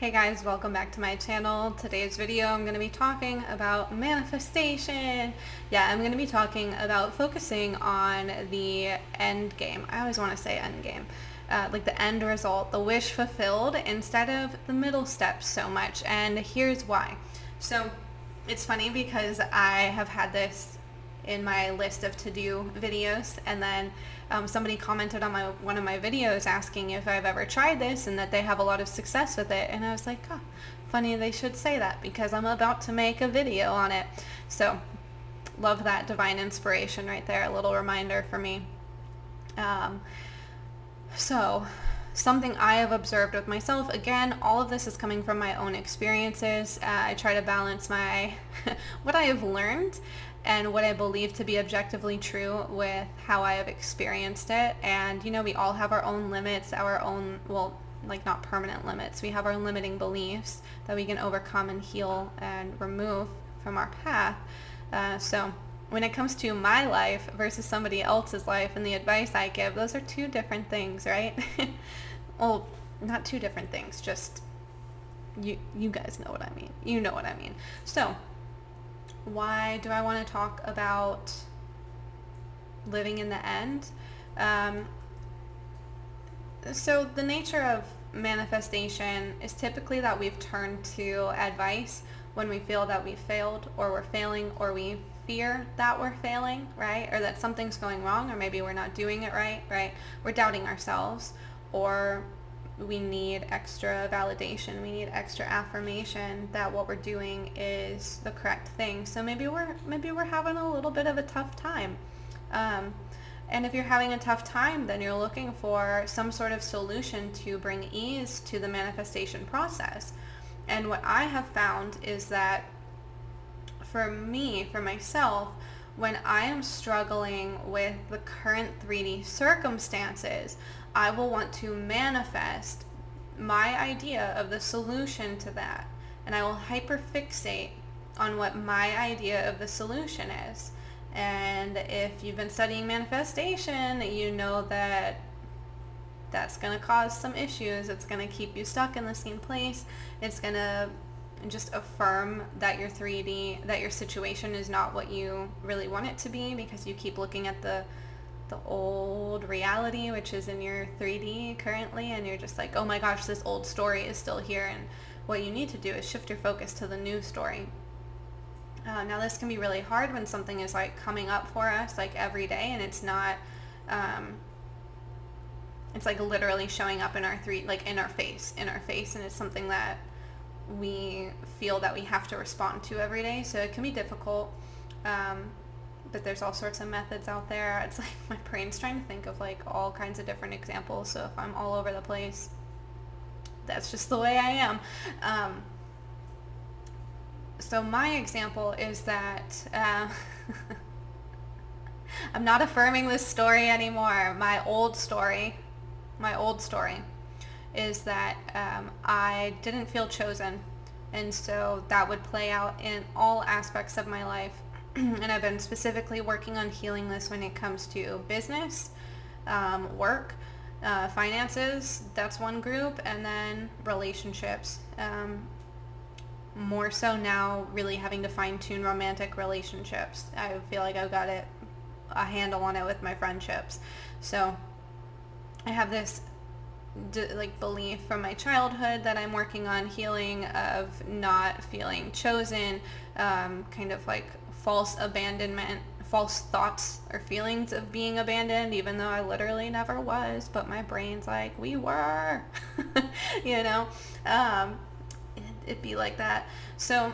Hey guys, welcome back to my channel. Today's video I'm going to be talking about manifestation. Yeah, I'm going to be talking about focusing on the end game. I always want to say end game. Like the end result, the wish fulfilled, instead of the middle steps so much. And here's why. So it's funny because I have had this in my list of to-do videos, and then somebody commented on one of my videos asking if I've ever tried this and that they have a lot of success with it, and I was like, oh, funny they should say that because I'm about to make a video on it. So love that divine inspiration right there, a little reminder for me. So something I have observed with myself, again, all of this is coming from my own experiences. I try to balance my what I have learned and what I believe to be objectively true with how I have experienced it. And, we all have our own limits, our own, well, like not permanent limits. We have our limiting beliefs that we can overcome and heal and remove from our path. So when it comes to my life versus somebody else's life and the advice I give, those are two different things, right? Well, not two different things, just you guys know what I mean. You know what I mean. So why do I want to talk about living in the end? So the nature of manifestation is typically that we've turned to advice when we feel that we failed or we're failing, or we fear that we're failing, right? Or that something's going wrong, or maybe we're not doing it right? We're doubting ourselves, or we need extra validation, we need extra affirmation that what we're doing is the correct thing. So maybe we're having a little bit of a tough time. And if you're having a tough time, then you're looking for some sort of solution to bring ease to the manifestation process. And what I have found is that for myself, when I am struggling with the current 3D circumstances, I will want to manifest my idea of the solution to that. And I will hyperfixate on what my idea of the solution is. And if you've been studying manifestation, you know that that's going to cause some issues. It's going to keep you stuck in the same place. It's going to just affirm that your situation is not what you really want it to be, because you keep looking at the old reality, which is in your 3D currently, and you're just like, oh my gosh, this old story is still here. And what you need to do is shift your focus to the new story. Now this can be really hard when something is like coming up for us like every day, and it's not it's like literally showing up in our face, and it's something that we feel that we have to respond to every day. So it can be difficult, but there's all sorts of methods out there. It's like my brain's trying to think of like all kinds of different examples, so if I'm all over the place, that's just the way I am. So my example is that I'm not affirming this story anymore. My old story is that I didn't feel chosen, and so that would play out in all aspects of my life. And I've been specifically working on healing this when it comes to business, work, finances, that's one group, and then relationships. More so now, really having to fine-tune romantic relationships. I feel like I've got a handle on it with my friendships. So I have this belief from my childhood that I'm working on healing, of not feeling chosen, kind of like false abandonment, false thoughts or feelings of being abandoned, even though I literally never was, but my brain's like, we were, it'd be like that. So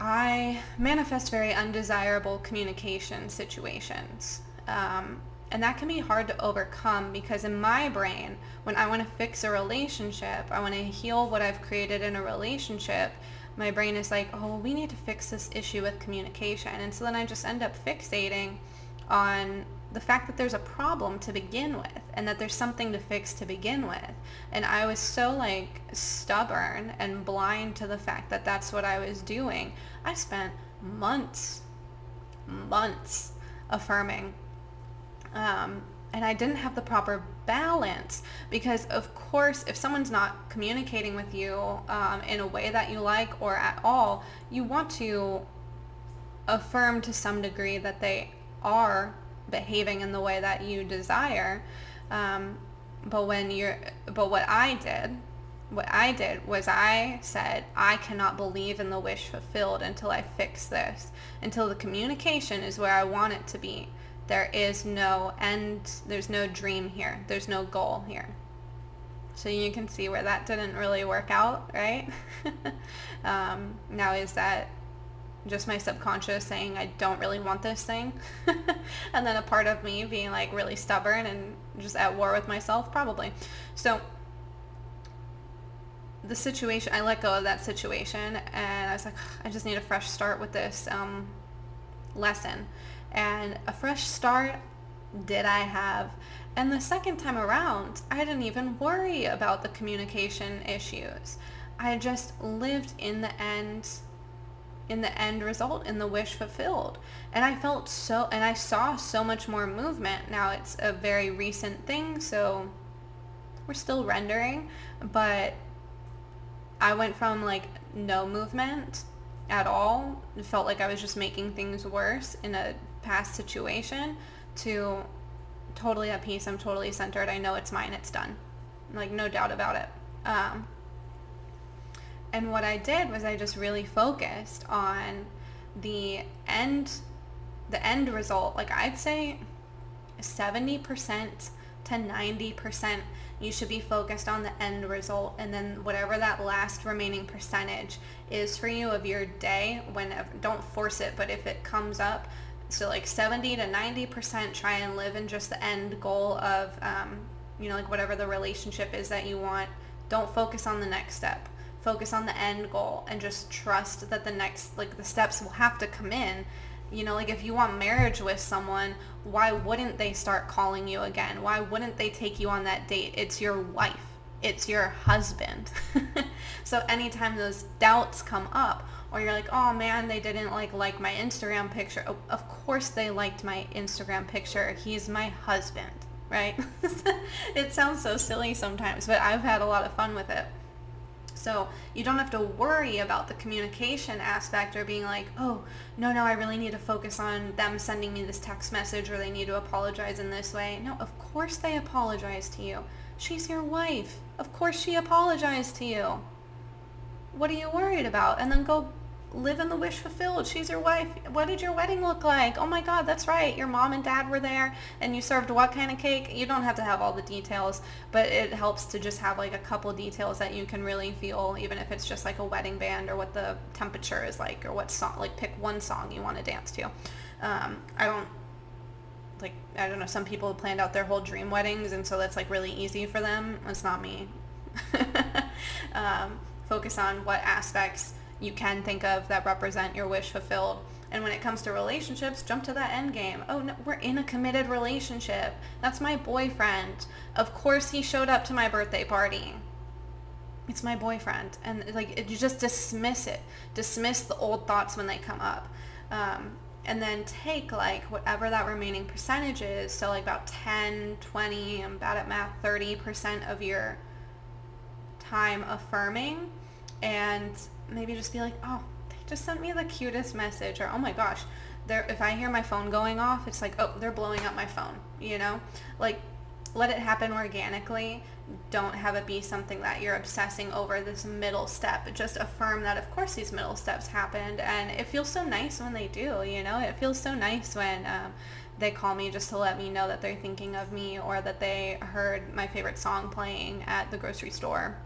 I manifest very undesirable communication situations. And that can be hard to overcome, because in my brain, when I want to fix a relationship, I want to heal what I've created in a relationship, my brain is like, oh, we need to fix this issue with communication. And so then I just end up fixating on the fact that there's a problem to begin with, and that there's something to fix to begin with. And I was so stubborn and blind to the fact that that's what I was doing. I spent months affirming and I didn't have the proper balance, because of course if someone's not communicating with you in a way that you like or at all, you want to affirm to some degree that they are behaving in the way that you desire. But what I did was I said, I cannot believe in the wish fulfilled until I fix this, until the communication is where I want it to be. There is no end, there's no dream here, there's no goal here. So you can see where that didn't really work out, right? Now is that just my subconscious saying I don't really want this thing? And then a part of me being like really stubborn and just at war with myself? Probably. So the situation, I let go of that situation, and I was like, I just need a fresh start with this lesson. And a fresh start did I have. And the second time around, I didn't even worry about the communication issues. I just lived in the end result, in the wish fulfilled. And I saw so much more movement. Now it's a very recent thing, so we're still rendering, but I went from like no movement at all. It felt like I was just making things worse in a past situation, to totally at peace. I'm totally centered. I know it's mine. It's done. Like, no doubt about it. And what I did was I just really focused on the end result. Like, I'd say 70% to 90% you should be focused on the end result, and then whatever that last remaining percentage is for you of your day, whenever, don't force it, but if it comes up, so like 70 to 90% try and live in just the end goal of like whatever the relationship is that you want. Don't focus on the next step, focus on the end goal, and just trust that the next, like, the steps will have to come in. Like, if you want marriage with someone, why wouldn't they start calling you again? Why wouldn't they take you on that date? It's your wife. It's your husband. So anytime those doubts come up, or you're like, oh man, they didn't like my Instagram picture. Oh, of course they liked my Instagram picture. He's my husband, right? It sounds so silly sometimes, but I've had a lot of fun with it. So you don't have to worry about the communication aspect, or being like, oh, no, I really need to focus on them sending me this text message, or they need to apologize in this way. No, of course they apologize to you. She's your wife. Of course she apologized to you. What are you worried about? And then go live in the wish fulfilled. She's your wife. What did your wedding look like? Oh my God, that's right. Your mom and dad were there, and you served what kind of cake? You don't have to have all the details, but it helps to just have like a couple details that you can really feel, even if it's just like a wedding band, or what the temperature is like, or what song, like pick one song you want to dance to. I don't know, some people planned out their whole dream weddings, and so that's like really easy for them. It's not me. Focus on what aspects you can think of that represent your wish fulfilled. And when it comes to relationships, jump to that end game. Oh no, we're in a committed relationship. That's my boyfriend. Of course he showed up to my birthday party. It's my boyfriend. And like, you just dismiss it. Dismiss the old thoughts when they come up. And then take like whatever that remaining percentage is. So like about 10, 20, I'm bad at math, 30% of your time affirming, and maybe just be like, oh, they just sent me the cutest message, or oh my gosh, if I hear my phone going off, it's like, oh, they're blowing up my phone, like, let it happen organically. Don't have it be something that you're obsessing over, this middle step. Just affirm that of course these middle steps happened, and it feels so nice when they do. It feels so nice when they call me just to let me know that they're thinking of me, or that they heard my favorite song playing at the grocery store,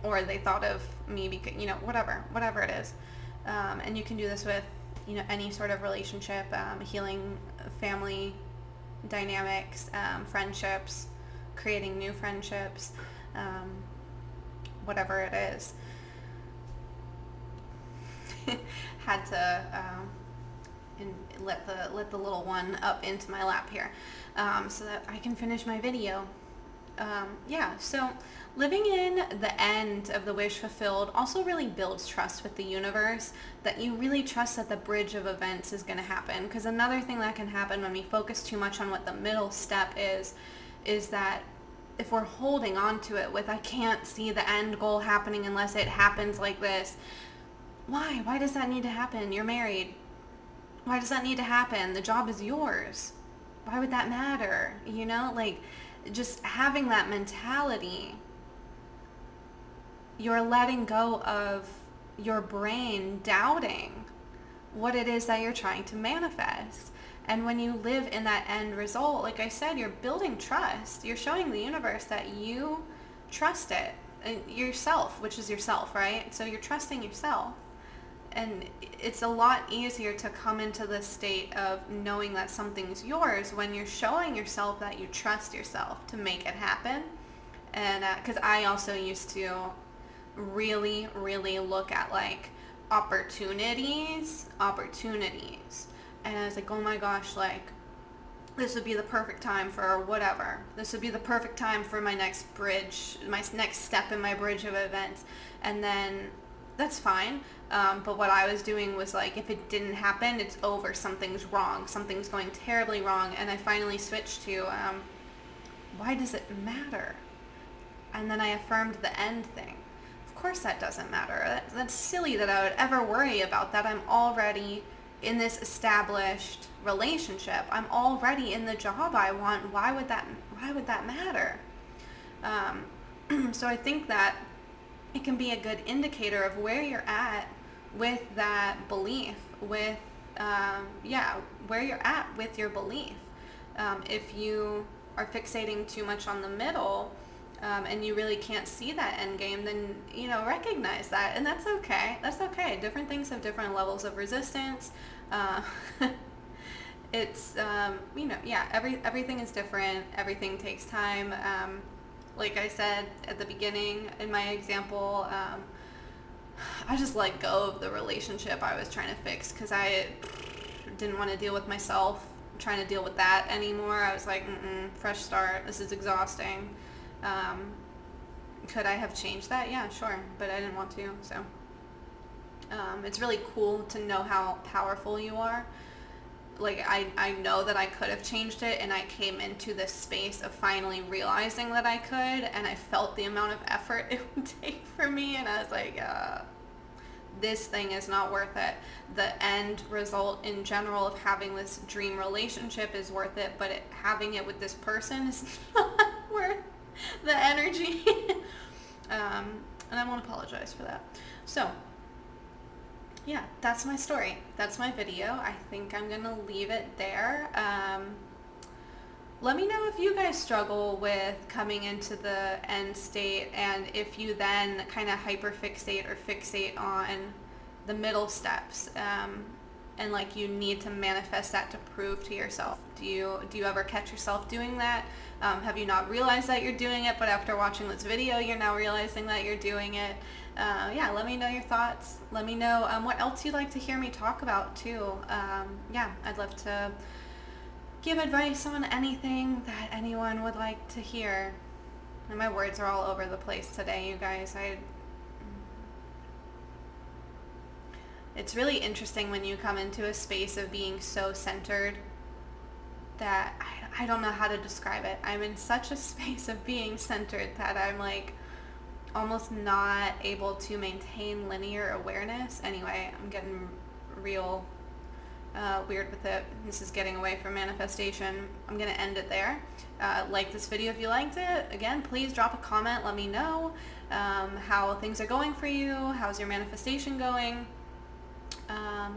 or they thought of me because, whatever it is. And you can do this with, any sort of relationship, healing family dynamics, friendships, creating new friendships, whatever it is. Had to let the little one up into my lap here, so that I can finish my video. Yeah, so living in the end of the wish fulfilled also really builds trust with the universe, that you really trust that the bridge of events is going to happen. Because another thing that can happen when we focus too much on what the middle step is that if we're holding on to it with, I can't see the end goal happening unless it happens like this. Why? Why does that need to happen? You're married. Why does that need to happen? The job is yours. Why would that matter? You know, like, just having that mentality, you're letting go of your brain doubting what it is that you're trying to manifest. And when you live in that end result, like I said, you're building trust. You're showing the universe that you trust it. And yourself, which is yourself, right? So you're trusting yourself. And it's a lot easier to come into this state of knowing that something's yours when you're showing yourself that you trust yourself to make it happen. And because I also used to really, really look at like opportunities. And I was like, oh my gosh, like this would be the perfect time for whatever. This would be the perfect time for my next bridge, my next step in my bridge of events. And then that's fine. But what I was doing was like, if it didn't happen, it's over. Something's wrong. Something's going terribly wrong. And I finally switched to, why does it matter? And then I affirmed the end thing. Of course that doesn't matter. That's silly that I would ever worry about that. I'm already in this established relationship. I'm already in the job I want. Why would that matter? So I think that it can be a good indicator of where you're at with that belief, with, where you're at with your belief. If you are fixating too much on the middle, and you really can't see that end game, then, recognize that. And that's okay. That's okay. Different things have different levels of resistance. It's, everything is different. Everything takes time. Like I said at the beginning in my example, I just let go of the relationship I was trying to fix because I didn't want to deal with myself trying to deal with that anymore. I was like, fresh start. This is exhausting. Could I have changed that? Yeah, sure. But I didn't want to. So it's really cool to know how powerful you are. Like, I know that I could have changed it, and I came into this space of finally realizing that I could, and I felt the amount of effort it would take for me, and I was like, this thing is not worth it. The end result in general of having this dream relationship is worth it, but having it with this person is not worth the energy. And I won't apologize for that. So, yeah, that's my story. That's my video. I think I'm going to leave it there. Let me know if you guys struggle with coming into the end state, and if you then kind of hyperfixate or fixate on the middle steps, and like you need to manifest that to prove to yourself. Do you ever catch yourself doing that? Have you not realized that you're doing it, but after watching this video, you're now realizing that you're doing it? Let me know your thoughts. Let me know what else you'd like to hear me talk about too. I'd love to give advice on anything that anyone would like to hear. And my words are all over the place today, you guys. It's really interesting when you come into a space of being so centered that I don't know how to describe it. I'm in such a space of being centered that I'm like almost not able to maintain linear awareness. Anyway, I'm getting real weird with it. This is getting away from manifestation. I'm going to end it there. Like this video if you liked it. Again, please drop a comment. Let me know how things are going for you. How's your manifestation going?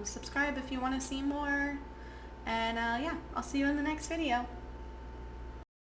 Subscribe if you want to see more. And I'll see you in the next video.